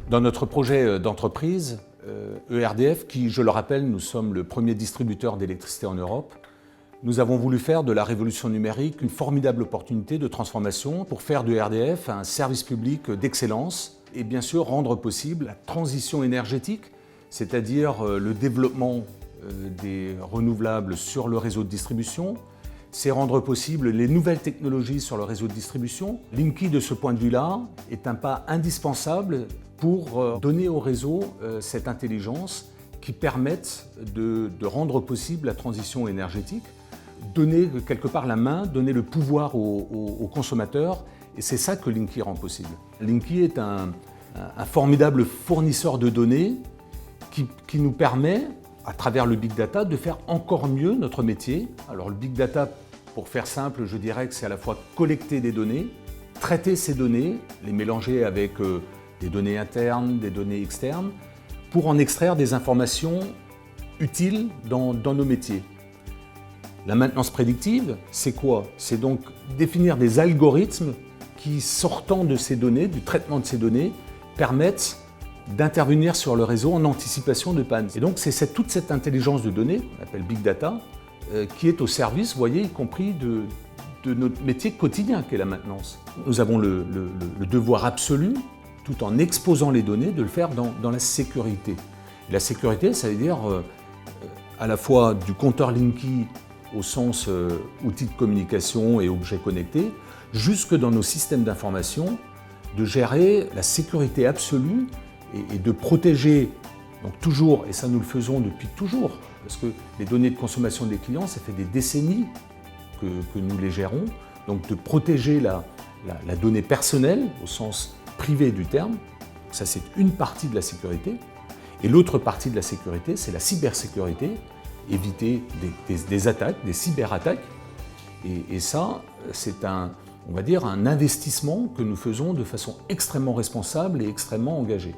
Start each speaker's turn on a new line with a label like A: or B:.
A: Dans notre projet d'entreprise, ERDF, qui, je le rappelle, nous sommes le premier distributeur d'électricité en Europe, nous avons voulu faire de la révolution numérique une formidable opportunité de transformation pour faire de ERDF un service public d'excellence et bien sûr rendre possible la transition énergétique, c'est-à-dire le développement des renouvelables sur le réseau de distribution, c'est rendre possible les nouvelles technologies sur le réseau de distribution. Linky, de ce point de vue-là, est un pas indispensable pour donner au réseau cette intelligence qui permette de rendre possible la transition énergétique, donner quelque part la main, donner le pouvoir aux consommateurs, et c'est ça que Linky rend possible. Linky est un formidable fournisseur de données qui nous permet, à travers le Big Data, de faire encore mieux notre métier. Alors le Big Data, pour faire simple, je dirais que c'est à la fois collecter des données, traiter ces données, les mélanger avec des données internes, des données externes, pour en extraire des informations utiles dans nos métiers. La maintenance prédictive, c'est quoi? C'est donc définir des algorithmes qui, sortant de ces données, du traitement de ces données, permettent d'intervenir sur le réseau en anticipation de panne. Et donc c'est toute cette intelligence de données, qu'on appelle Big Data, qui est au service, vous voyez, y compris de notre métier quotidien qu'est la maintenance. Nous avons le devoir absolu, tout en exposant les données, de le faire dans la sécurité. Et la sécurité, ça veut dire à la fois du compteur Linky au sens outil de communication et objet connecté, jusque dans nos systèmes d'information, de gérer la sécurité absolue et de protéger, donc toujours, et ça nous le faisons depuis toujours, parce que les données de consommation des clients, ça fait des décennies que nous les gérons, donc de protéger la donnée personnelle au sens privé du terme, ça c'est une partie de la sécurité, et l'autre partie de la sécurité, c'est la cybersécurité, éviter des attaques, des cyberattaques, et ça, c'est on va dire, un investissement que nous faisons de façon extrêmement responsable et extrêmement engagée.